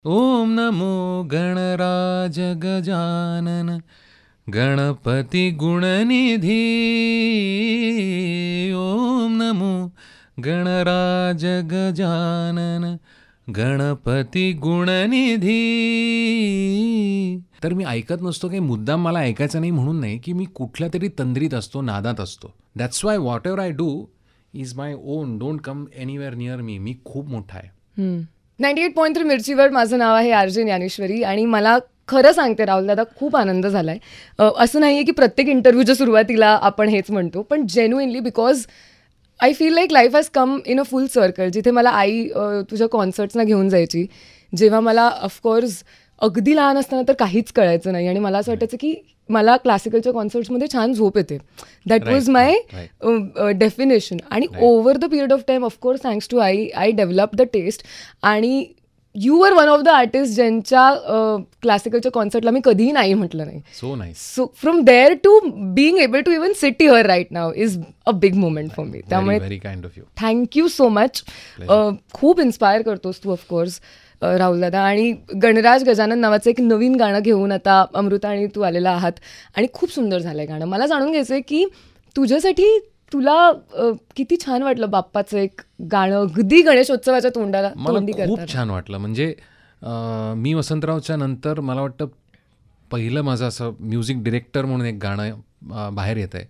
ओम नमो गणराज गजानन गणपती गुणनिधी. ओम नमो गणराज गजानन गणपती गुणनिधी. तर मी ऐकत नसतो, काही मुद्दाम मला ऐकायचं नाही म्हणून नाही, की मी कुठल्या तरी तंद्रीत असतो, नादात असतो. That's why whatever I do is my own. Don't come anywhere near me. मी खूप मोठा आहे. 98.3 मिरचीवर माझं नाव आहे आर.जे. ज्ञानेश्वरी आणि मला खरं सांगते राहुल दादा, खूप आनंद झाला आहे. असं नाही आहे की प्रत्येक इंटरव्ह्यूच्या सुरुवातीला आपण हेच म्हणतो, पण genuinely because I feel like life has come in a full circle. जिथे मला आई तुझ्या कॉन्सर्ट्सना घेऊन जायची, जेव्हा मला ऑफकोर्स अगदी लहान असताना तर काहीच कळायचं नाही आणि मला असं वाटायचं की मला क्लासिकलच्या कॉन्सर्ट्समध्ये छान झोप येते. That was my definition. आणि over the period of time of course thanks to I develop the taste. आणि you were one of the artist ज्यांच्या क्लासिकलच्या कॉन्सर्टला मी कधीही नाही म्हटलं नाही. So nice. So from there to being able to even sit here right now is a big moment for me. त्यामुळे very kind of you. Thank you so much. खूप इन्स्पायर करतोस तू ऑफकोर्स राहुल दादा. आणि गणराज गजानन नावाचं एक नवीन गाणं घेऊन आता अमृता आणि तू आलेला आहात आणि खूप सुंदर झालंय गाणं. मला जाणून घ्यायचं आहे की तुझ्यासाठी तुला किती छान वाटलं बाप्पाचं एक गाणं अगदी गणेशोत्सवाच्या तोंडी मला खूप छान वाटलं. म्हणजे मी वसंतरावच्या नंतर मला वाटतं पहिलं माझं असं म्युझिक डिरेक्टर म्हणून एक गाणं बाहेर येत आहे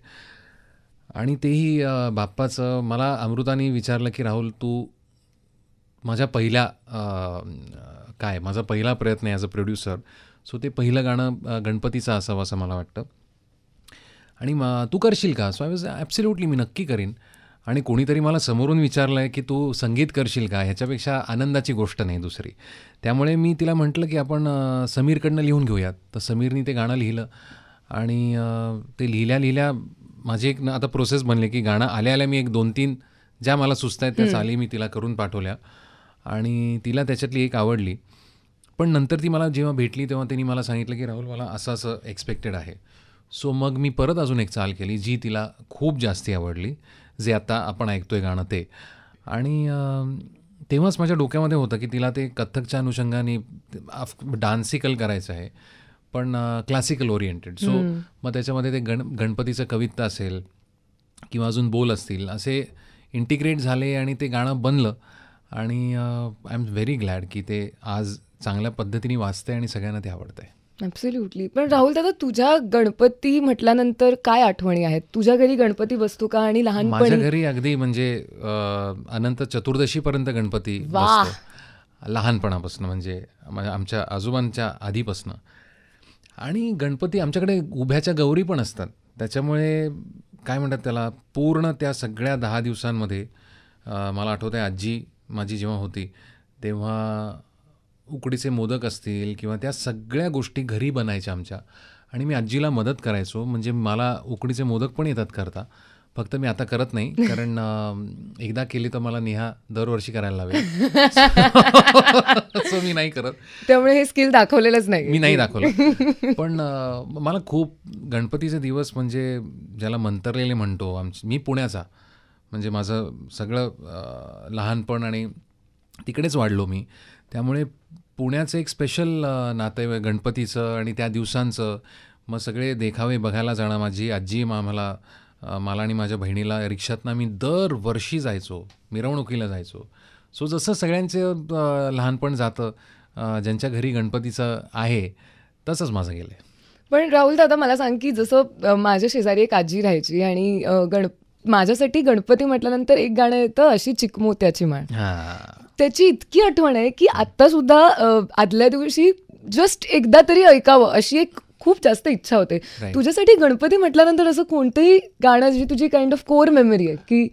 आणि तेही बाप्पाचं. मला अमृताने विचारलं की राहुल, तू माझ्या माझा पहिला प्रयत्न आहे ॲज अ प्रोड्युसर, सो ते पहिलं गाणं गणपतीचं असावं असं मला वाटतं आणि तू करशील का? सो आय वॉज ॲब्सल्युटली, मी नक्की करीन. आणि कोणीतरी मला समोरून विचारलं आहे की तू संगीत करशील का, ह्याच्यापेक्षा आनंदाची गोष्ट नाही दुसरी. त्यामुळे मी तिला म्हटलं की आपण समीरकडनं लिहून घेऊयात. तर समीरनी ते गाणं लिहिलं आणि ते लिहिल्या माझी एक आता प्रोसेस बनली की गाणं आल्या मी एक 2-3 ज्या मला सुचत आहेत त्या चाली मी तिला करून पाठवल्या आणि तिला त्याच्यातली एक आवडली. पण नंतर ती मला जेव्हा भेटली तेव्हा त्यांनी मला सांगितलं की राहुल, मला असं एक्सपेक्टेड आहे. सो मग मी परत अजून एक चाल केली जी तिला खूप जास्ती आवडली, जे आता आपण ऐकतोय गाणं ते. आणि तेव्हाच माझ्या डोक्यामध्ये होतं की तिला ते कथ्थकच्या अनुषंगाने डान्सिकल करायचं आहे, पण क्लासिकल ओरिएंटेड. सो मग त्याच्यामध्ये ते गणपतीचं कविता असेल किंवा अजून बोल असतील, असे इंटिग्रेट झाले आणि ते गाणं बनलं. आणि आय एम व्हेरी ग्लॅड की ते आज चांगल्या पद्धतीने वाजतंय आणि सगळ्यांना ते आवडतंय. ॲब्सोल्युटली. पण राहुल दादा, तुझ्या गणपती म्हटल्यानंतर काय आठवणी आहेत? तुझ्या घरी गणपती बसतो का? आणि लहानपणी? माझ्या घरी अगदी म्हणजे अनंत चतुर्दशीपर्यंत गणपती बसतो, लहानपणापासून. म्हणजे आमच्या आजोबांच्या आधीपासून. आणि गणपती आमच्याकडे उभ्याच्या गौरी पण असतात. त्याच्यामुळे काय म्हणतात त्याला, पूर्ण त्या सगळ्या 10 दिवसांमध्ये मला आठवतं आहे आजी माझी जेव्हा होती तेव्हा उकडीचे मोदक असतील किंवा त्या सगळ्या गोष्टी घरी बनायच्या आमच्या आणि मी आजीला मदत करायचो. म्हणजे मला उकडीचे मोदक पण येतात करता, फक्त मी आता करत नाही कारण एकदा केली तर मला नेहा दरवर्षी करायला लावेल. सो मी नाही करत. त्यामुळे हे स्किल दाखवलेलंच नाही. मी नाही दाखवलं. पण मला खूप गणपतीचे दिवस म्हणजे ज्याला मंतरलेले म्हणतो, मी पुण्याचा, म्हणजे माझं सगळं लहानपण आणि तिकडेच वाढलो मी. त्यामुळे पुण्याचं एक स्पेशल नातं आहे गणपतीचं आणि त्या दिवसांचं. मग सगळे देखावे बघायला जाणं. माझी आजी मला आणि माझ्या बहिणीला रिक्षातनं मी दरवर्षी जायचो, मिरवणुकीला जायचो. सो जसं सगळ्यांचं लहानपण जातं, ज्यांच्या घरी गणपतीचं आहे तसंच माझं गेलं आहे. पण राहुल दादा, मला सांग की जसं माझ्या शेजारी एक आजी राहायची आणि माझ्यासाठी गणपती म्हटल्यानंतर एक गाणं येतं, अशी चिकमोत्याची माळ. त्याची इतकी आठवण आहे की आत्ता सुद्धा आदल्या दिवशी जस्ट एकदा तरी ऐकावं अशी एक खूप जास्त इच्छा होते. तुझ्यासाठी गणपती म्हटल्यानंतर असं कोणतंही गाणं जी तुझी काइंड ऑफ कोर मेमरी आहे की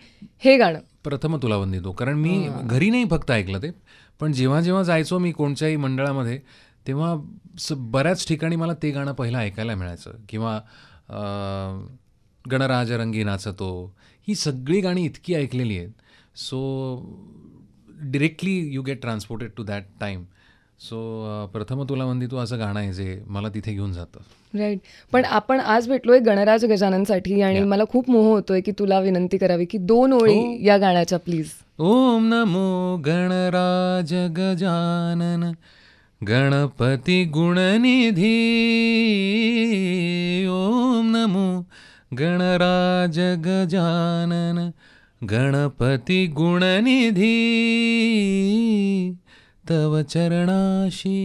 हे गाणं? प्रथम तुला वंदितो. कारण मी घरी नाही फक्त ऐकलं ते, पण जेव्हा जेव्हा जायचो मी कोणत्याही मंडळामध्ये तेव्हा बऱ्याच ठिकाणी मला ते गाणं पहिलं ऐकायला मिळायचं. किंवा गणराज रंगी नाचतो, ही सगळी गाणी इतकी ऐकलेली आहेत. So directly you get transported to that time. So प्रथम तुला वंदितो असं गाणं आहे जे मला तिथे घेऊन जातं. राईट. पण आपण आज भेटलोय गणराज गजाननसाठी आणि मला खूप मोह होतोय की तुला विनंती करावी की 2 ओळी या गाण्याच्या प्लीज. ओम नमो गणराज गजानन गणपती गुणनिधी ओम नमो गणराज गजानन गणपती गुणनिधी तव चरणाशी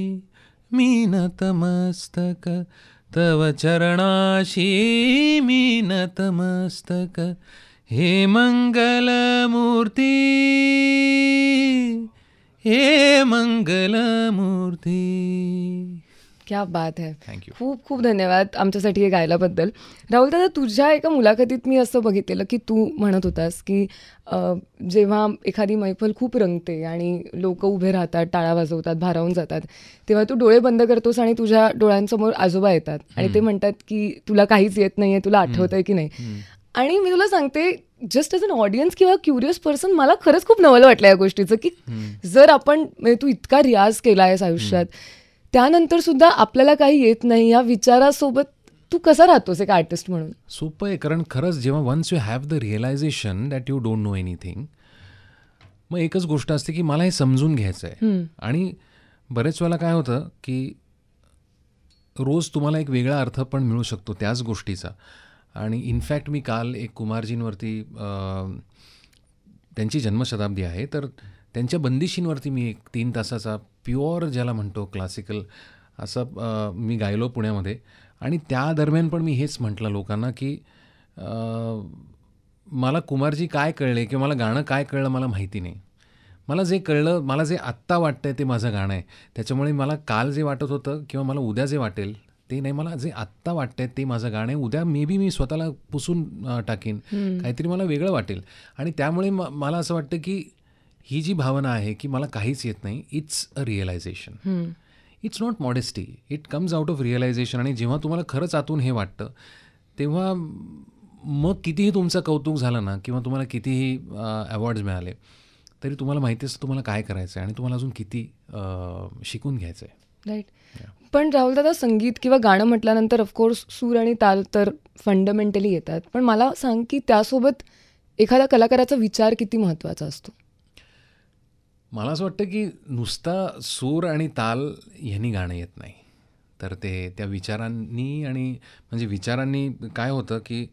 मी नतमस्तक तव चरणाशी मी नतमस्तक हे मंगलमूर्ती हे मंगलमूर्ती. क्या बात है. थँक्यू. खूप खूप धन्यवाद आमच्यासाठी हे गायल्याबद्दल. राहुल दादा, तुझ्या एका मुलाखतीत मी असं बघितलेलं की तू म्हणत होतास की जेव्हा एखादी मैफल खूप रंगते आणि लोक उभे राहतात, टाळ्या वाजवतात, भारावून जातात, तेव्हा तू डोळे बंद करतोस आणि तुझ्या डोळ्यांसमोर आजोबा येतात आणि ते म्हणतात की तुला काहीच येत नाहीये, तुला आठवतंय की नाही. आणि मी तुला सांगते, जस्ट एज अन ऑडियन्स किंवा क्युरियस पर्सन मला खरंच खूप नवल वाटलं या गोष्टीचं की जर आपण म्हणजे तू इतका रियाज केला आहेस आयुष्यात, त्यानंतर सुद्धा आपल्याला काही येत नाही या विचारासोबत तू कसा राहतोस एक आर्टिस्ट म्हणून? सोपं आहे, कारण खरंच जेव्हा once you have the realization that you don't know anything, मग एकच गोष्ट असते की मला हे समजून घ्यायचं आहे. आणि बरेच वेळेला काय होतं की रोज तुम्हाला एक वेगळा अर्थ पण मिळू शकतो त्याच गोष्टीचा. आणि इनफॅक्ट मी काल एक कुमारजींवरती, त्यांची जन्मशताब्दी आहे, तर त्यांच्या बंदिशींवरती मी एक 3 तासाचा प्युअर ज्याला म्हणतो क्लासिकल असं मी गायलो पुण्यामध्ये. आणि त्या दरम्यान पण मी हेच म्हटलं लोकांना की मला कुमारजी काय कळले किंवा मला गाणं काय कळलं मला माहिती नाही. मला जे कळलं, मला जे आत्ता वाटतं आहे ते माझं गाणं आहे. त्याच्यामुळे मला काल जे वाटत होतं किंवा मला उद्या जे वाटेल ते नाही, मला जे आत्ता वाटतंय ते माझं गाणं आहे. उद्या मे बी मी स्वतःला पुसून टाकीन, काहीतरी मला वेगळं वाटेल. आणि त्यामुळे मला असं वाटतं की ही जी भावना आहे की मला काहीच येत नाही, it's a realization. It's not modesty, it comes out of realization. आणि जेव्हा तुम्हाला खरंच आतून हे वाटतं तेव्हा मग कितीही तुमचं कौतुक झालं ना किंवा तुम्हाला कितीही अवॉर्ड्स मिळाले तरी तुम्हाला माहिती असतं तुम्हाला काय करायचं आहे आणि तुम्हाला अजून किती शिकून घ्यायचं आहे. राईट. पण राहुल दादा, संगीत किंवा गाणं म्हटल्यानंतर ऑफकोर्स सूर आणि ताल तर फंडामेंटली येतात, पण मला सांग की त्यासोबत एखाद्या कलाकाराचा विचार किती महत्त्वाचा असतो? मला असं वाटतं की नुसता सूर आणि ताल ह्यांनी गाणं येत नाही, तर ते त्या विचारांनी, आणि म्हणजे विचारांनी काय होतं की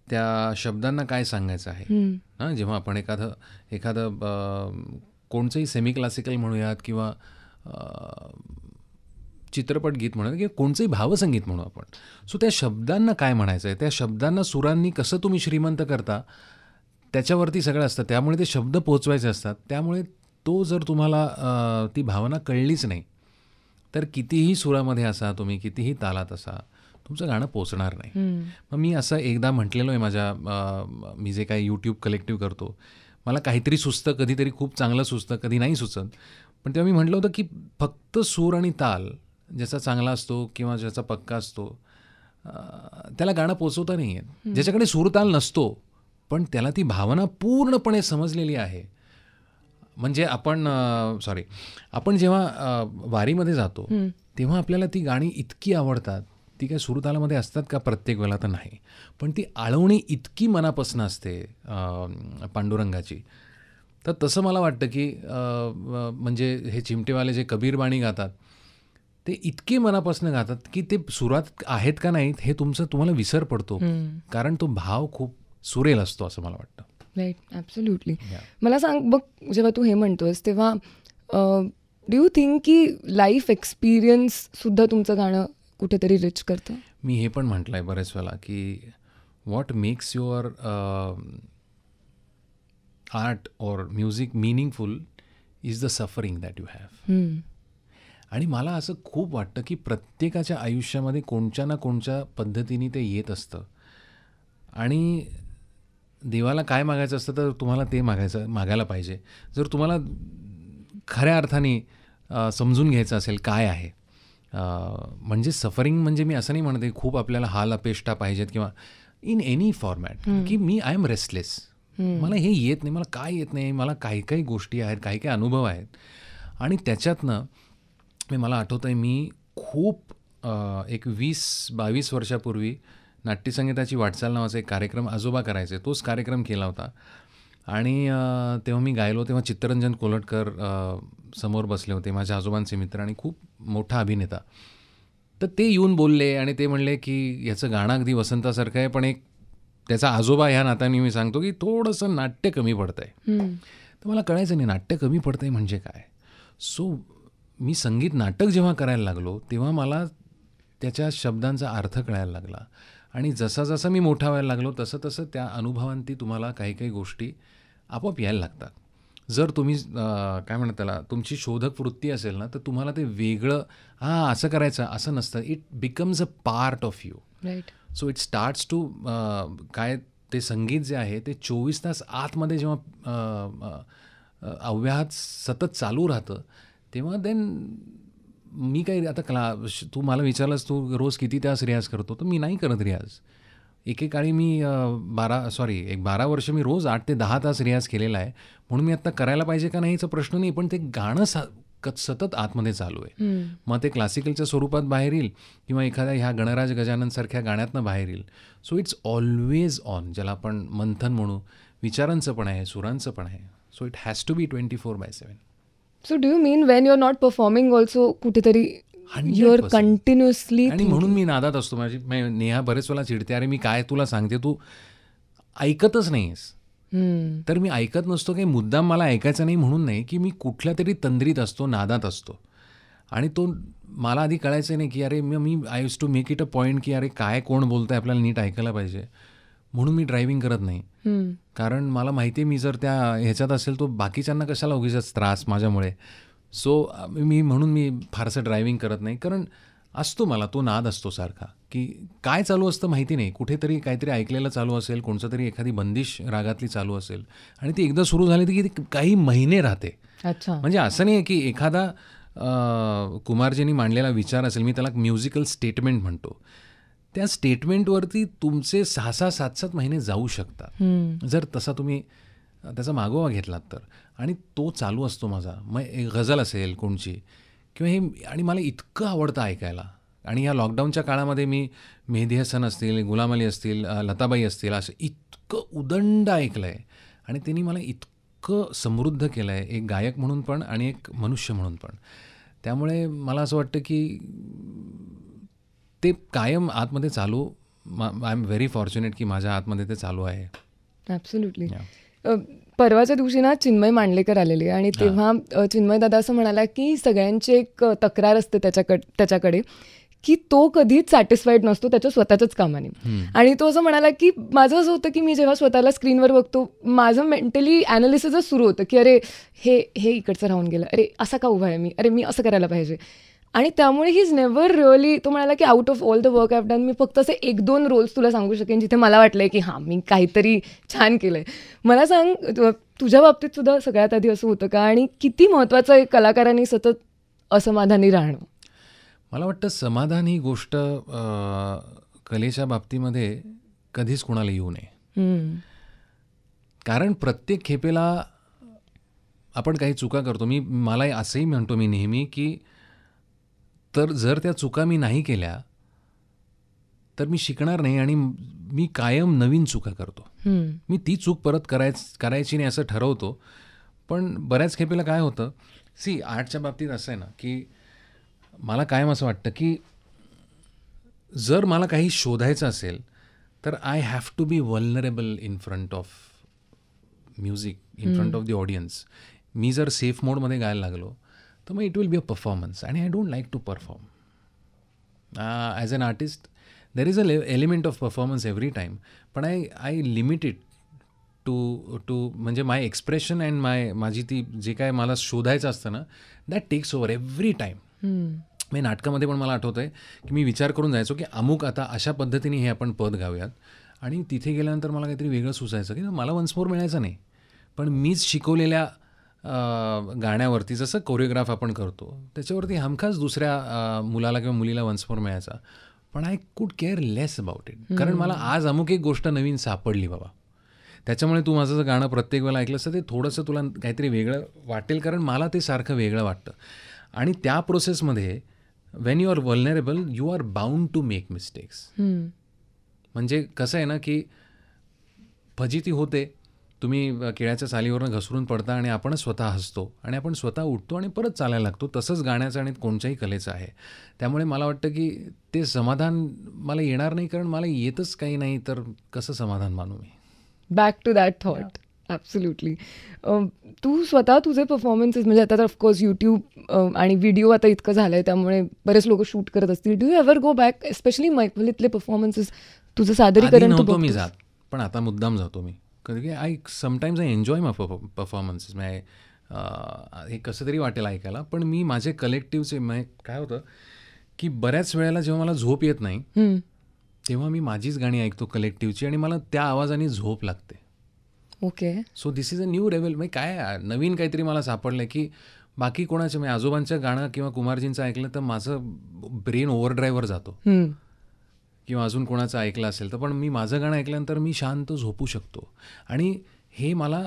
त्या शब्दांना काय सांगायचं आहे. हां, जेव्हा आपण एखादं कोणचंही सेमी क्लासिकल म्हणूयात किंवा चित्रपट गीत म्हणूयात किंवा कोणचंही भावसंगीत म्हणू आपण, सो त्या शब्दांना काय म्हणायचं आहे, त्या शब्दांना सुरांनी कसं तुम्ही श्रीमंत करता त्याच्यावरती सगळं असतं. त्यामुळे ते शब्द पोचवायचे असतात. त्यामुळे तो जर तुम्हाला ती भावना कळलीच नाही तर कितीही सुरामध्ये असा तुम्ही, कितीही तालात असा, तुमचं गाणं पोचणार नाही. मग मी असं एकदा म्हटलेलं आहे माझ्या मी जे काही यूट्यूब कलेक्टिव्ह करतो, मला काहीतरी सुचतं, कधीतरी खूप चांगलं सुचतं, कधी नाही सुचत. पण तेव्हा मी म्हटलं होतं की फक्त सूर आणि ताल ज्याचा चांगला असतो किंवा ज्याचा पक्का असतो त्याला गाणं पोचवता नाही येत. ज्याच्याकडे सूर ताल नसतो पण त्याला ती भावना पूर्णपणे समजलेली आहे. म्हणजे आपण जेव्हा वारीमध्ये जातो तेव्हा आपल्याला ती गाणी इतकी आवडतात. ती काय सूरतालामध्ये असतात का प्रत्येक वेळेला? तर नाही, पण ती आळवणी इतकी मनापासून असते पांडुरंगाची. तर तसं मला वाटतं की म्हणजे हे चिमटेवाले जे कबीरबाणी गातात ते इतके मनापासून गातात की ते सुरात आहेत का नाहीत हे तुम्हाला विसर पडतो, कारण तो भाव खूप सुरेल असतो असं मला वाटतं. Right, absolutely. मला सांग बघ, जेव्हा तू हे म्हणतोस तेव्हा डू यू थिंक की लाईफ एक्सपिरियन्ससुद्धा तुमचं गाणं कुठेतरी रिच करतं? मी हे पण म्हटलं आहे बरेच वेळा की व्हॉट मेक्स युअर आर्ट और music meaningful is the suffering that you have. आणि मला असं खूप वाटतं की प्रत्येकाच्या आयुष्यामध्ये कोणत्या ना कोणत्या पद्धतीने ते येत असतं. आणि देवाला काय मागायचं असतं तर तुम्हाला ते मागायला पाहिजे. जर तुम्हाला खऱ्या अर्थाने समजून घ्यायचं असेल काय आहे, म्हणजे सफरिंग म्हणजे मी असं नाही म्हणते खूप आपल्याला हाल अपेष्टा पाहिजेत किंवा इन एनी फॉर्मॅट की मी आय एम रेस्टलेस, मला हे येत नाही, मला काय येत नाही, मला काही काही गोष्टी आहेत, काही काही अनुभव आहेत. आणि त्याच्यातनं मला आठवतं आहे मी खूप एक 20-22 वर्षापूर्वी नाट्यसंगीताची वाटचाल नावाचा एक कार्यक्रम आजोबा करायचे, तोच कार्यक्रम केला होता. आणि तेव्हा मी गायलो तेव्हा चित्तरंजन कोलटकर समोर बसले होते, माझ्या आजोबांचे मित्र आणि खूप मोठा अभिनेता. तर ते येऊन बोलले आणि ते म्हणले की याचं गाणं अगदी वसंतासारखं आहे, पण एक त्याचा आजोबा ह्या नात्याने मी सांगतो की थोडंसं नाट्य कमी पडतं आहे. तर मला कळायचं नाही नाट्य कमी पडतं आहे म्हणजे काय. सो मी संगीत नाटक जेव्हा करायला लागलो तेव्हा मला त्याच्या शब्दांचा अर्थ कळायला लागला. आणि जसा जसा मी मोठा व्हायला लागलो तसं तसं त्या अनुभवांती तुम्हाला काही काही गोष्टी आपोआप यायला लागतात. जर तुम्ही काय म्हणतात त्याला, तुमची शोधक वृत्ती असेल ना, तर तुम्हाला ते वेगळं असं करायचं असं नसतं. It becomes a part of you. Right. So it starts to काय ते संगीत जे आहे ते 24 तास आतमध्ये जेव्हा अव्याहत सतत चालू राहतं तेव्हा देन मी काही आता तू मला विचारलंस तू रोज किती तास रियाज करतो, तर मी नाही करत रियाज. एकेकाळी मी 12 वर्ष मी रोज 8 ते 10 तास रियाज केलेला आहे. म्हणून मी आत्ता करायला पाहिजे का नाही याचा प्रश्न नाही, पण ते गाणं सतत आतमध्ये चालू आहे. मग ते क्लासिकलच्या स्वरूपात बाहेर येईल किंवा एखाद्या ह्या गणराज गजाननसारख्या गाण्यातनं बाहेर येईल. सो इट्स ऑलवेज ऑन, ज्याला आपण मंथन म्हणू. विचारांचं पण आहे, सुरांचं पण आहे. So it has to be 24/7. So do you mean when you are not performing also कुठेतरी यू आर 100%. कंटिन्युअसली? आणि म्हणून मी नादात असतो. नेहा बरेच वेळा चिडते, अरे मी काय तुला सांगते तू ऐकतच नाहीस. तर मी ऐकत नसतो काही मुद्दाम मला ऐकायचं नाही म्हणून नाही, की मी कुठल्या तरी तंद्रीत असतो, नादात असतो. आणि तो मला आधी कळायचं नाही की अरे मी I use to make it a point की अरे काय कोण बोलतं आहे आपल्याला नीट ऐकायला पाहिजे. म्हणून मी ड्रायव्हिंग करत नाही. कारण मला माहिती आहे मी जर त्या ह्याच्यात असेल तो बाकीच्यांना कशाला उगीच त्रास माझ्यामुळे. सो म्हणून मी फारसं ड्रायव्हिंग करत नाही. कारण असतो मला तो नाद असतो सारखा की काय चालू असतं माहिती नाही. कुठेतरी काहीतरी ऐकलेलं चालू असेल, कोणचं तरी एखादी बंदिश रागातली चालू असेल आणि ती एकदा सुरू झाली की ती काही महिने राहते. अच्छा. म्हणजे असं नाही की एखादा कुमारजींनी मांडलेला विचार असेल, मी त्याला म्युझिकल स्टेटमेंट म्हणतो, त्या स्टेटमेंटवरती तुमचे 6-6, 7-7 महिने जाऊ शकतात जर तसा तुम्ही त्याचा मागोवा घेतलात तर. आणि तो चालू असतो माझा. मग एक गझल असेल कोणची किंवा हे, आणि मला इतकं आवडतं ऐकायला. आणि या लॉकडाऊनच्या काळामध्ये मी मेहदी हसन असतील, गुलाम अली असतील, लताबाई असतील, असं इतकं उदंड ऐकलं आहे आणि त्यांनी मला इतकं समृद्ध केलं आहे, एक गायक म्हणून पण आणि एक मनुष्य म्हणून पण. त्यामुळे मला असं वाटतं की ते कायम आतमध्ये चालू. आय एम व्हेरी फॉर्च्युनेट की माझ्या आतमध्ये ते चालू आहे. ॲब्सोल्युटली. परवाच्या दिवशी ना चिन्मय मांडलेकर आलेले आणि तेव्हा चिन्मय दादा असं म्हणाला की सगळ्यांची एक तक्रार असते त्याच्याकडे की तो कधीच सॅटिस्फाईड नसतो त्याच्या स्वतःच्याच कामाने. आणि तो असं म्हणाला की माझं असं होतं की मी जेव्हा स्वतःला स्क्रीनवर बघतो माझं मेंटली ॲनालिसिसच सुरू होतं की अरे हे इकडचं राहून गेलं, अरे असा का उभा आहे मी, अरे मी असं करायला पाहिजे. आणि त्यामुळे ही इज नेव्हर रिअली, तो म्हणाला की out of all the work I have done, मी फक्त असे 1-2 रोल्स तुला सांगू शकेन जिथे मला वाटलंय की हां मी काहीतरी छान केलंय. मला सांग तुझ्या बाबतीत सुद्धा सगळ्यात आधी असं होतं का, आणि किती महत्त्वाचं आहे कलाकारांनी सतत असमाधानी राहणं? मला वाटतं समाधान ही गोष्ट कलेच्या बाबतीमध्ये कधीच कोणाला येऊ नये. कारण प्रत्येक खेपेला आपण काही चुका करतो. मला असंही म्हणतो मी नेहमी की तर जर त्या चुका मी नाही केल्या तर मी शिकणार नाही आणि मी कायम नवीन चुका करतो. मी ती चूक परत करायची नाही असं ठरवतो. पण बऱ्याच खेपेला काय होतं, आर्टच्या बाबतीत असं आहे ना की मला कायम असं वाटतं की जर मला काही शोधायचं असेल तर I have to be vulnerable in front of music, in front of the audience. मी जर सेफ मोडमध्ये गायला लागलो तर मग it will be a performance आणि I don't like to perform. As an artist there is a element of performance every time, पण I limit it to म्हणजे माय एक्सप्रेशन अँड माझी ती जे काय मला शोधायचं असतं ना, that takes over every time. म्हणजे नाटकामध्ये पण मला आठवतं आहे की मी विचार करून जायचो की अमुक आता अशा पद्धतीने हे आपण पद गाऊयात, आणि तिथे गेल्यानंतर मला काहीतरी वेगळं सुचायचं की मला वन्स मोर मिळायचं नाही, पण मीच शिकवलेल्या गाण्यावरती जसं कोरिओग्राफ आपण करतो त्याच्यावरती हमखास दुसऱ्या मुलाला किंवा मुलीला वन्स मोर मिळायचा. पण I could care less about it, कारण मला आज अमुक एक गोष्ट नवीन सापडली बाबा. त्याच्यामुळे तू माझं गाणं प्रत्येक वेळेला ऐकलंस तर ते थोडंसं तुला काहीतरी वेगळं वाटेल, कारण मला ते सारखं वेगळं वाटतं. आणि त्या प्रोसेसमध्ये when you are vulnerable you are bound to make mistakes. म्हणजे कसं आहे ना की फजिती होते, तुम्ही केळ्याच्या सालीवरनं घसरून पडता आणि आपणच स्वतः हसतो आणि आपण स्वतः उठतो आणि परत चालायला लागतो. तसंच गाण्याचं आणि कोणत्याही कलेचं आहे. त्यामुळे मला वाटतं की ते समाधान मला येणार नाही, कारण मला येतच काही नाही, तर कसं समाधान मानू मी. Back to that thought. Absolutely. तू स्वतः तुझे परफॉर्मन्सेस, म्हणजे आता तर ऑफकोर्स यूट्यूब आणि व्हिडिओ आता इतकं झालं आहे, त्यामुळे बरेच लोक शूट करत असतील. Do you ever go back, especially मैफलीतले परफॉर्मन्सेस, तुझं आधी सादरीकरण तू नव्हतो मी बघतोस? जात, पण आता मुद्दाम जातो मी. कधी की sometimes I enjoy my performances. हे कसं तरी वाटेल ऐकायला, पण मी माझे कलेक्टिव्हचे काय होतं की बऱ्याच वेळेला जेव्हा मला झोप येत नाही, तेव्हा मी माझीच गाणी ऐकतो कलेक्टिव्हची आणि मला त्या आवाजाने झोप लागते. Okay. So this is a new level. म्हणजे काय नवीन काहीतरी मला सापडलं की बाकी कोणाचं, म्हणजे आजोबांचं गाणं किंवा कुमारजींचं ऐकलं तर माझं ब्रेन ओव्हरड्राईव्हवर जातो, किंवा अजून कोणाचं ऐकलं असेल तर. पण मी माझं गाणं ऐकल्यानंतर मी शांत झोपू शकतो. आणि हे मला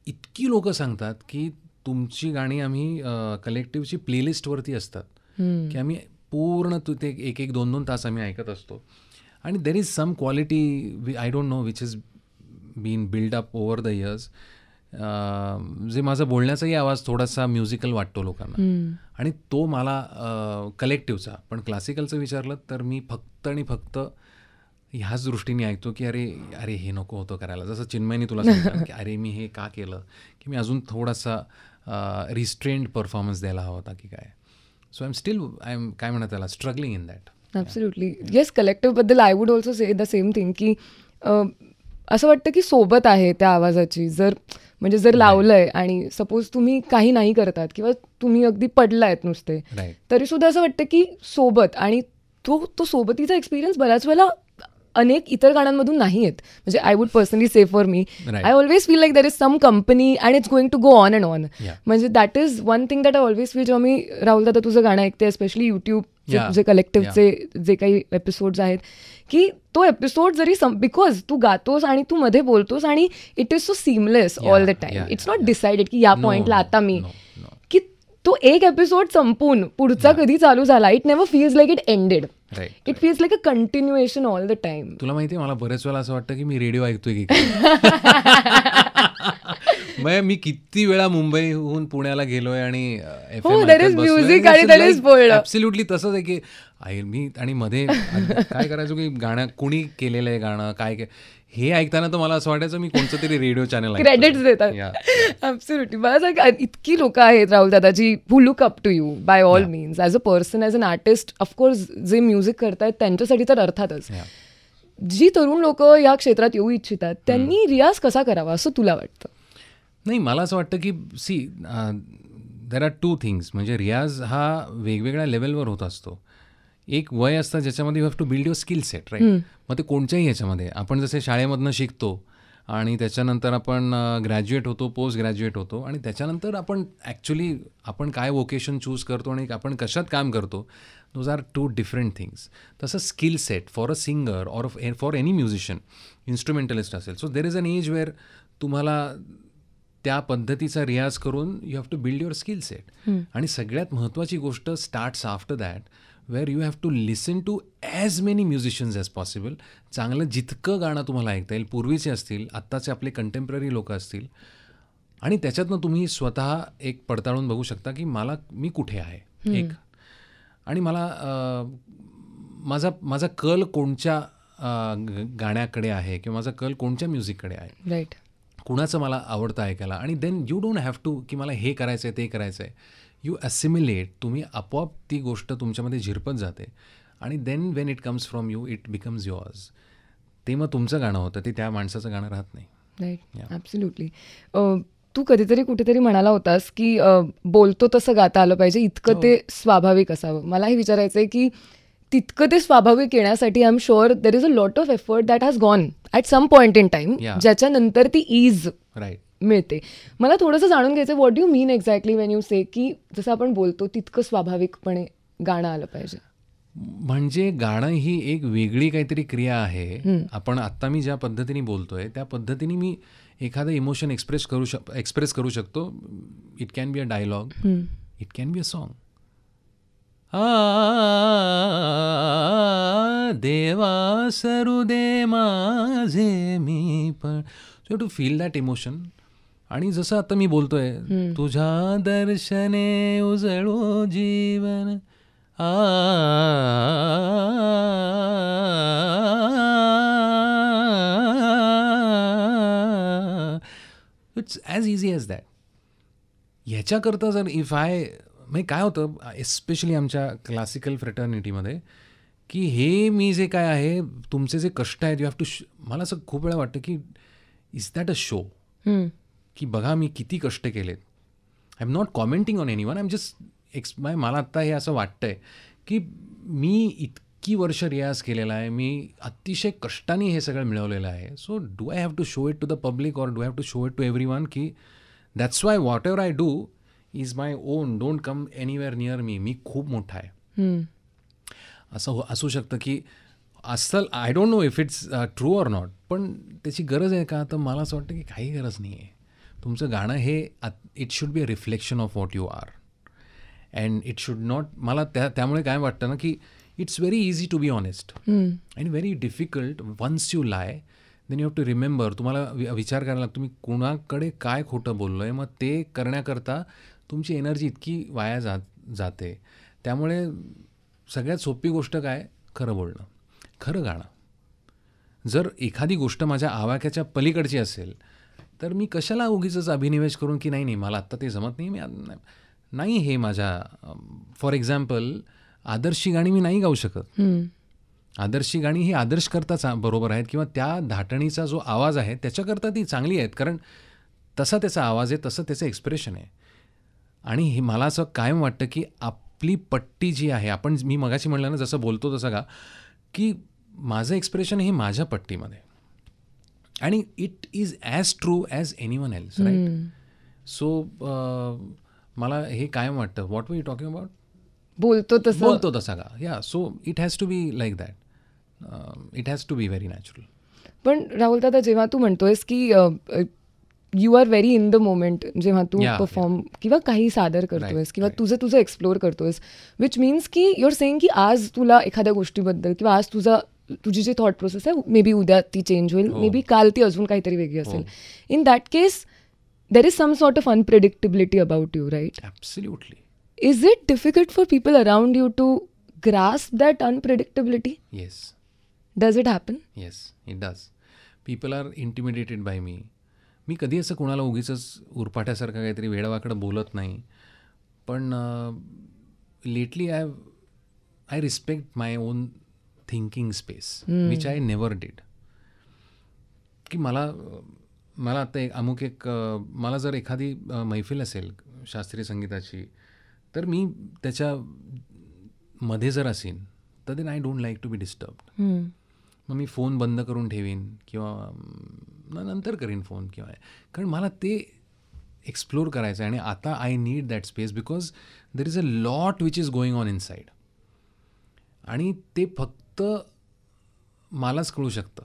इतकी लोकं सांगतात की तुमची गाणी आम्ही कलेक्टिव्हची प्लेलिस्टवरती असतात, की आम्ही पूर्ण ते 1-2 तास आम्ही ऐकत असतो. आणि there is some quality I don't know which is been build up over the years. जे माझा बोलण्याचाही आवाज थोडासा म्युझिकल वाटतो लोकांना, आणि तो मला कलेक्टिव्हचा. पण क्लासिकलचं विचारलं तर मी फक्त आणि फक्त ह्याच दृष्टीने ऐकतो की अरे हे नको होतं करायला. जसं चिन्मयनी तुला सांगितलं की अरे मी हे का केलं, की मी अजून थोडासा रिस्ट्रेंड परफॉर्मन्स द्यायला हवा होता की काय. सो आय एम काय म्हणतात त्याला, struggling in that. Absolutely. Yes, कलेक्टिव्हबद्दल I would also say the same thing, की असं वाटतं की सोबत आहे त्या आवाजाची. जर लावलं आहे आणि सपोज तुम्ही काही नाही करतात किंवा तुम्ही अगदी पडलायत नुसते, तरीसुद्धा असं वाटतं की सोबत. आणि तो सोबतीचा एक्सपिरियन्स बऱ्याच वेळेला अनेक इतर गाण्यांमधून नाही आहेत. म्हणजे I would personally say for me, I always feel like there is some company and it's going to go on and on. म्हणजे that is one thing that I always feel जेव्हा मी राहुल दादा तुझं गाणं ऐकते, स्पेशली यूट्यूबचे तुझे कलेक्टिव्हचे जे काही एपिसोड्स आहेत, की तो एपिसोड जरी बिकॉज तू गातोस आणि तू मध्ये बोलतोस आणि it is so seamless all the time. It's not decided की या पॉइंटला आता मी, की तो एक एपिसोड संपून पुढचा कधी चालू झाला, it never feels like it ended. It feels like a continuation all the time. तुला माहिती आहे, मला बऱ्याच वेळा असं वाटतं की मी रेडिओ ऐकतोय की मी किती वेळा मुंबईहून पुण्याला गेलोय आणि ऍब्सोल्युटली तसंच आहे की मी. आणि मध्ये काय करायचो की कुणी केलेलं आहे गाणं काय हे ऐकताना तर मला असं वाटायचं मी कोणतं तरी रेडिओ चॅनल क्रेडिट्स देतात. ॲब्सोल्युटली. मला इतकी लोकं आहेत राहुल दादाजी who look up to you by all means, as a person, as an artist. Of course जे म्युझिक करतायत त्यांच्यासाठी तर अर्थातच. जी तरुण लोक या क्षेत्रात येऊ इच्छितात त्यांनी रियाज कसा करावा असं तुला वाटतं? नाही, मला असं वाटतं की देर आर टू थिंग्स. म्हणजे रियाज हा वेगवेगळ्या लेवलवर होत असतो. एक वय असतं ज्याच्यामध्ये you have to build your skill set, right. मग ते कोणत्याही ह्याच्यामध्ये आपण जसे शाळेमधनं शिकतो आणि त्याच्यानंतर आपण ग्रॅज्युएट होतो, पोस्ट ग्रॅज्युएट होतो, आणि त्याच्यानंतर आपण ॲक्च्युली आपण काय वोकेशन चूज करतो आणि आपण कशात काम करतो, those are two different things. तसं skill set for a singer or for any musician, instrumentalist असेल, so there is an edge where तुम्हाला त्या पद्धतीचा रियाज करून you have to build your skill set. आणि सगळ्यात महत्त्वाची गोष्ट starts after that, where you have to listen to as many musicians as possible. चांगलं जितकं गाणं तुम्हाला ऐकता येईल, पूर्वीचे असतील, आत्ताचे आपले कंटेम्पररी लोक असतील, आणि त्याच्यातनं तुम्ही स्वतः एक पडताळून बघू शकता की मी कुठे आहे एक. आणि मला माझा कल कोणत्या गाण्याकडे आहे किंवा माझा कल कोणत्या म्युझिककडे आहे, राईट. कुणाचं मला आवडतं ऐकायला. आणि then you don't have to की मला हे करायचं आहे ते करायचं आहे. यू ॲसिम्युलेट, तुम्ही आपोआप ती गोष्ट तुमच्यामध्ये झिरपत जाते, आणि then when it comes from you it becomes yours. ते मग तुमचं गाणं होतं, ते त्या माणसाचं गाणं राहत नाही. Right, absolutely. तू कधीतरी कुठेतरी म्हणाला होतास की बोलतो तसं गाता आलं पाहिजे, इतकं ते स्वाभाविक असावं. मला हे विचारायचं आहे की तितकं ते स्वाभाविक येण्यासाठी I am sure there is a lot of effort that has gone at some point in time, ज्याच्यानंतर ती ईज मिळते. मला थोडंसं जाणून घ्यायचं, what do mean exactly when you say की जसं आपण बोलतो तितकं स्वाभाविकपणे गाणं आलं पाहिजे? म्हणजे गाणं ही एक वेगळी काहीतरी क्रिया आहे. आपण आत्ता मी ज्या पद्धतीने बोलतोय त्या पद्धतीने मी एखादं इमोशन एक्सप्रेस करू शकतो. It can be a dialogue, it can be a song. देवा सरू दे माझे मी पण. So to feel that emotion. आणि जसं आता मी बोलतोय, तुझ्या दर्शने उजळो जीवन it's as easy as that. ह्याच्याकरता जर इफ आय म्हणजे काय होतं एस्पेशली आमच्या क्लासिकल फ्रेटर्निटीमध्ये, की हे मी जे काय आहे, तुमचे जे कष्ट आहेत, यू हॅव टू मला असं खूप वेळा वाटतं की इज दॅट अ शो, की बघा मी किती कष्ट केलेत. I am not commenting on any one, I am just मला आत्ता हे असं वाटतं आहे की मी इतकी वर्ष रियाज केलेला आहे, मी अतिशय कष्टाने हे सगळं मिळवलेलं आहे. So do I have to show it to the public or do I have to show it to everyone, की that's why whatever I do is my own, don't come anywhere near me. मी खूप मोठा आहे असं असू शकतं की असं. I don't know if it's true or not, पण त्याची गरज आहे का? तर मला असं वाटतं की काही गरज नाही आहे. तुमचं गाणं हे it should be a reflection of what you are and it should not. मला त्यामुळे काय वाटतं ना की it's very easy to be honest and very difficult once you lie. Then you have to remember. तुम्हाला विचार करायला लागतो तुम्ही कुणाकडे काय खोटं बोललो आहे. मग ते करण्याकरता तुमची एनर्जी इतकी वाया जाते. त्यामुळे सगळ्यात सोपी गोष्ट काय? खरं बोलणं, खरं गाणं. जर एखादी गोष्ट माझ्या आवाक्याच्या पलीकडची असेल तर मी कशाला उगीच अभिनिवेश करून की नाही मला आत्ता ते जमत नाही, मी नाही हे माझ्या. फॉर एक्झाम्पल आदर्शी गाणी मी नाही गाऊ शकत. आदर्शी गाणी ही आदर्श करता बरोबर आहेत किंवा त्या धाटणीचा जो आवाज आहे त्याच्याकरता ती चांगली आहेत, कारण तसा त्याचा आवाज आहे, तसं त्याचं एक्सप्रेशन आहे. आणि हे मला असं कायम वाटतं की आपली पट्टी जी आहे, मी मगाशी म्हणलं ना जसं बोलतो तसं का, की माझं एक्सप्रेशन हे माझ्या पट्टीमध्ये आणि it is as true as anyone else, right. So मला हे कायम वाटतं what were you talking about, बोलतो तसा का. Yeah so it has to be like that. It has to be very natural. पण राहुल दादा, जेव्हा तू म्हणतोयस की you are very in the moment, जेव्हा तू परफॉर्म किंवा काही सादर करतोयस किंवा तुझं एक्सप्लोअर करतोयस, विच मीन्स की यू आर सेइंग की आज तुला एखाद्या गोष्टीबद्दल किंवा आज तुझी जी थॉट प्रोसेस आहे, मे बी उद्या ती चेंज होईल, मे बी काल ती अजून काहीतरी वेगळी असेल. In that case there is some sort of unpredictability about you, right? Absolutely. Is it difficult for people around you to grasp that unpredictability? Yes. Does it happen? Yes, it does. People are intimidated by me. मी कधी असं कोणाला उगीच उरपाट्यासारखं काहीतरी वेडावाकडं बोलत नाही. पण lately I respect my on thinking space, which I never did. की मला आता मला जर एखादी मैफिल असेल शास्त्रीय संगीताची, तर मी त्याच्यामध्ये जर असेन तर then I don't like to be disturbed. मग मी फोन बंद करून ठेवीन किंवा नंतर करीन फोन किंवा, कारण मला ते एक्सप्लोर करायचं आहे. आणि आता I need that space because there is a lot which is going on inside. आणि ते फक्त मलाच कळू शकतं.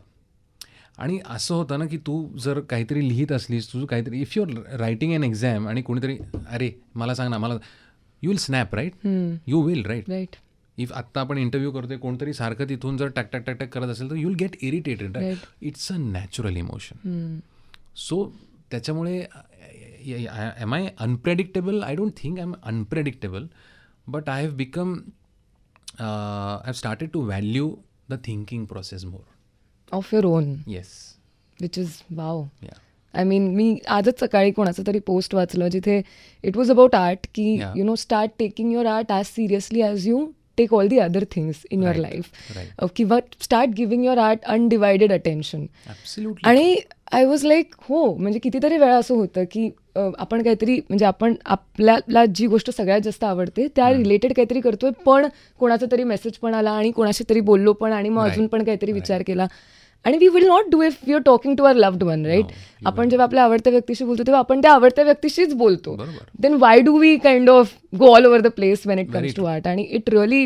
आणि असं होतं ना की तू जर काहीतरी लिहित असलीस, तुझं काहीतरी, if you are writing an exam आणि कोणीतरी अरे मला सांग ना, मला you will snap, right? You will, right? If आत्ता आपण इंटरव्ह्यू करतोय, कोणतरी सारखं तिथून जर टॅक टॅक टॅक टॅक करत असेल तर you will get irritated, right? It's a natural emotion. So त्याच्यामुळे am I unpredictable? I don't think I am unpredictable, but I have become I have started to value the thinking process more of your own. Yes. Which is wow. I mean, मी आजच सकाळी कोणाचं तरी post वाचलं जिथे it was about art, की you know start taking your art as seriously as you take all the other things in your life, किंवा start giving your art undivided attention. आणि आय वॉज लाईक हो, म्हणजे कितीतरी वेळा असं होतं की आपण काहीतरी, म्हणजे आपण आपल्याला जी गोष्ट सगळ्यात जास्त आवडते त्या रिलेटेड काहीतरी करतोय, पण कोणाचा तरी मेसेज पण आला आणि कोणाशी तरी बोललो पण, आणि मग अजून पण काहीतरी विचार केला. आणि we will not do if we are talking to our loved one, right? आपण जेव्हा आपल्या आवडत्या व्यक्तीशी बोलतो तेव्हा आपण त्या आवडत्या व्यक्तीशीच बोलतो. Then why do we kind of go all over the place when it comes to art? आणि it really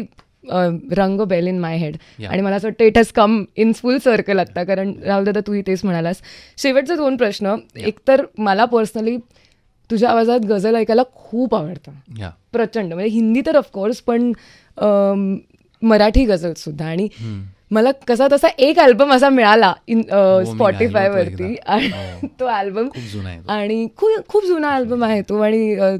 rang bell in my head. आणि मला असं वाटतं it has come in full circle आत्ता, कारण राहुल दादा तूही तेच म्हणालास. शेवटचे 2 प्रश्न. एक तर मला पर्सनली तुझ्या आवाजात गझल ऐकायला खूप आवडतं, प्रचंड. म्हणजे हिंदी तर ऑफकोर्स, पण मराठी गझल सुद्धा. आणि मला कसा तसा एक अल्बम असा मिळाला मी स्पॉटिफायवरती गायलो तो आणि तो अल्बम खूप जुना आहे तो. आणि खूप जुना अल्बम आहे तो. आणि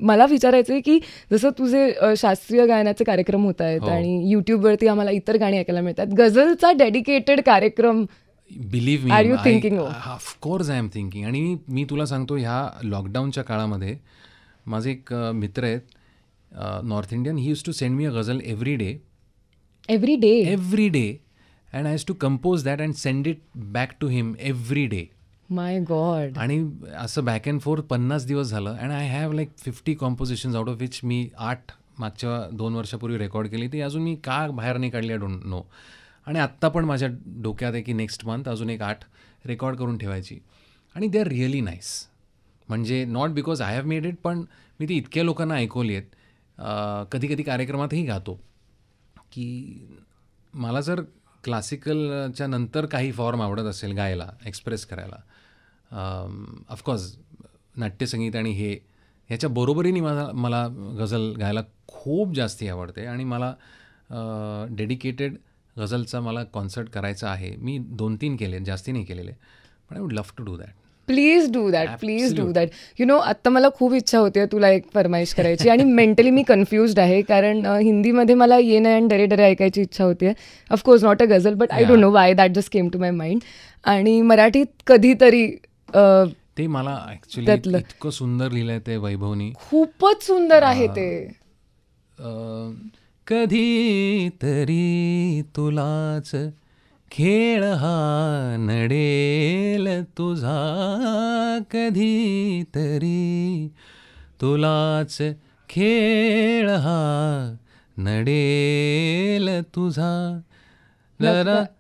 मला विचारायचं आहे की जसं तुझे शास्त्रीय गायनाचे कार्यक्रम होत आहेत आणि यूट्यूबवरती आम्हाला इतर गाणी ऐकायला मिळतात, गझलचा डेडिकेटेड कार्यक्रम believe me, Are you thinking of? Of course I am thinking. आणि मी तुला सांगतो, ह्या लॉकडाऊनच्या काळामध्ये माझे एक मित्र आहेत north Indian. He use to send me a ghazal every day every day. And I use to compose that and send it back to him every day. My God. आणि असं बॅक अँड फोर्थ 50 दिवस झालं. And I have like 50 compositions out of which मी 8 मागच्या 2 वर्षापूर्वी record केली. ती अजून मी का बाहेर नाही काढली, आय डोंट नो. आणि आत्ता पण माझ्या डोक्यात आहे की नेक्स्ट मंथ अजून एक 8 रेकॉर्ड करून ठेवायची. आणि दे आर रिअली नाईस. म्हणजे not because I have made it, पण मी ती इतक्या लोकांना ऐकवली आहेत. कधी कधी कार्यक्रमातही गातो की मला जर क्लासिकलच्या नंतर काही फॉर्म आवडत असेल गायला, एक्सप्रेस करायला, ऑफकोर्स नाट्यसंगीत आणि हे ह्याच्या बरोबरीने मला गझल गायला खूप जास्ती आवडते. आणि मला डेडिकेटेड गझलचा मला कॉन्सर्ट करायचा आहे. मी 2-3 केले, जास्ती नाही केलेले, पण I would love to do that. Please do that. You know, आत्ता मला खूप इच्छा होते तुला एक फरमाईश करायची आणि मेंटली मी कन्फ्युज्ड आहे, कारण हिंदीमध्ये मला ये नय आणि डरे डरे ऐकायची इच्छा होते. Of course not a ghazal, but I don't know why that just came to my mind. आणि मराठीत कधीतरी ते मला ॲक्च्युली इतकं सुंदर लिहिलं आहे ते वैभवनी. खूपच सुंदर आहे ते. कधीतरी तुलाच खेळ हा नडेल तुझा, कधीतरी तुलाच खेळ हा नडेल तुझा,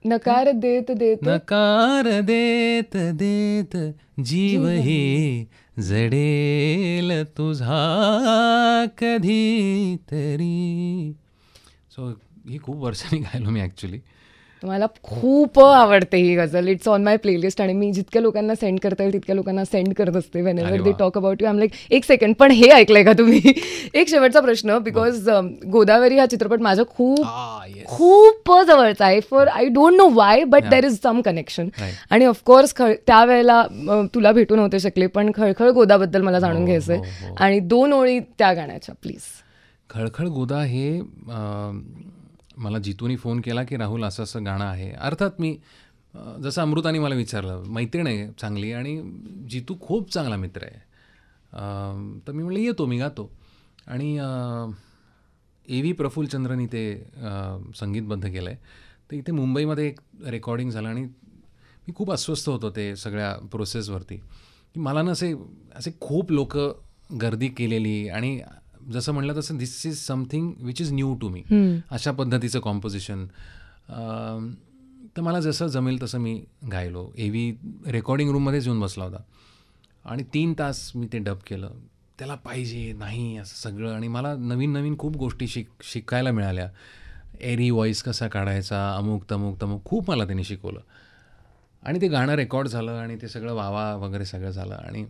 नकार देत देत नकार देत देत जीव ही जडेल तुझा, कधीतरी. सो ही खूप वर्षांनी गायलो मी ॲक्च्युली. मला खूप आवडते ही गझल. इट्स ऑन माय प्लेलिस्ट आणि मी जितक्या लोकांना सेंड करता येईल तितक्या लोकांना सेंड करत असते Wien ever they talk about you. आम लाईक एक सेकंड, पण हे ऐकलंय का तुम्ही? एक शेवटचा प्रश्न, बिकॉज गोदावरी हा चित्रपट माझा खूप जवळचा आहे. For I don't know why, but there is some connection. आणि ऑफकोर्स त्यावेळेला तुला भेटू नव्हते शकले, पण खळखळ गोदाबद्दल मला जाणून घ्यायचंय. आणि 2 ओळी त्या गाण्याच्या प्लीज. खळखळ गोदा हे मला जितूनी फोन केला की राहुल असं असं गाणं आहे. अर्थात मी जसं अमृताने मला विचारलं, मैत्रीण आहे चांगली आणि जितू खूप चांगला मित्र आहे, तर मी म्हणलं येतो, मी गातो. आणि ए व्ही प्रफुल्लचंद्रनी ते संगीतबद्ध केलं आहे. तर इथे मुंबईमध्ये एक रेकॉर्डिंग झालं आणि मी खूप अस्वस्थ होतो ते सगळ्या प्रोसेसवरती, की मला ना असे खूप लोक गर्दी केलेली, आणि जसं म्हणलं तसं this is something which is new to me, अशा पद्धतीचं कॉम्पोजिशन. तर मला जसं जमेल तसं मी गायलो. ए व्ही रेकॉर्डिंग रूममध्येच येऊन बसला होता आणि 3 तास मी ते डब केलं. त्याला पाहिजे नाही असं सगळं. आणि मला नवीन नवीन खूप गोष्टी शिकायला मिळाल्या. एरी व्हॉईस कसा काढायचा, अमुक तमुक तमुक, खूप मला त्यांनी शिकवलं. आणि ते गाणं रेकॉर्ड झालं आणि ते सगळं वावा वगैरे सगळं झालं. आणि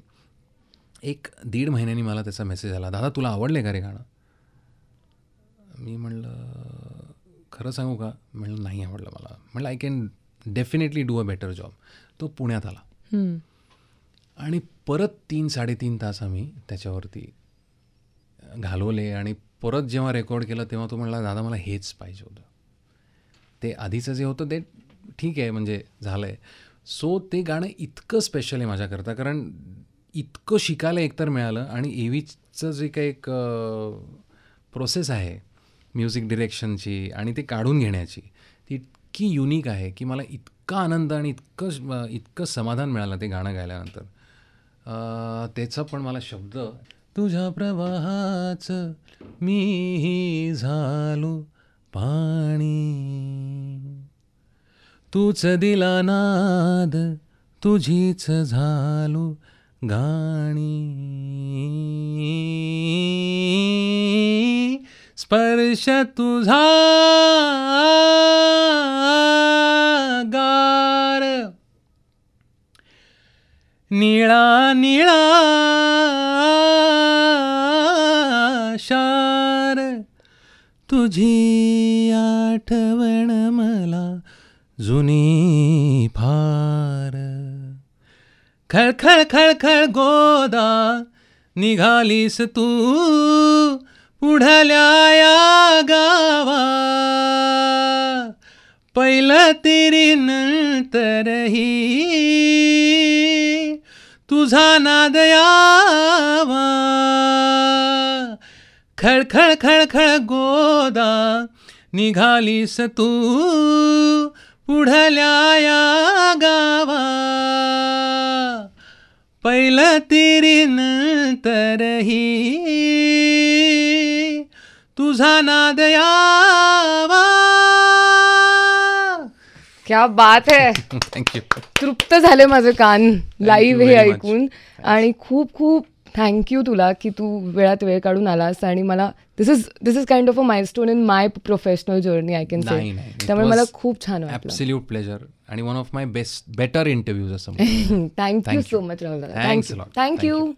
1-1.5 महिन्यांनी मला त्याचा मेसेज आला, दादा तुला आवडलं का रे गाणं? मी म्हणलं खरं सांगू का? म्हणलं नाही आवडलं मला. म्हणलं I can definitely do a better job. तो पुण्यात आला आणि परत 3-3.5 तास आम्ही त्याच्यावरती घालवले. आणि परत जेव्हा रेकॉर्ड केलं तेव्हा तो म्हणला, दादा मला हेच पाहिजे होतं. ते आधीचं जे होतं ते ठीक आहे, म्हणजे झालं आहे. सो ते गाणं इतकं स्पेशल आहे माझ्याकरता, कारण इतकं शिकायला एकतर मिळालं. आणि ए व्हीचं जे काही एक प्रोसेस आहे म्युझिक डिरेक्शनची आणि ते काढून घेण्याची, ती इतकी युनिक आहे की मला इतका आनंद आणि इतकं समाधान मिळालं ते गाणं गायल्यानंतर. त्याचं पण मला शब्द, तुझ्या प्रवाहाचं मीही झालो पाणी, तूच दिला नाद तुझीच झालो गाणी, स्पर्श तुझा गार, निळा निळा शार, तुझी आठवण मला जुनी फार. खळ खळ खळ खळ गोदा निघालीस तू पुढल्या या गावा. पहिलं तिरी नंतरही तुझा नाद यावा. खळ खळ खळ खळ गोदा निघालीस तू पुढल्या या गावा. पहिलं तिरी नंतरही तुझा नाद यावा. क्या बात है. थँक्यू. तृप्त झाले माझे कान लाईव्ह हे very much. ऐकून. आणि खूप खूप थँक्यू तुला की तू वेळात वेळ काढून आलास. आणि मला this is kind of a milestone in my professional journey I can say. नाही नाही त्यामुळे मला खूप छान वाटलं. ॲब्सल्यूट प्लेजर आणि one of my better interviews असं thank you so much Rahul. Thanks a lot. Thank you.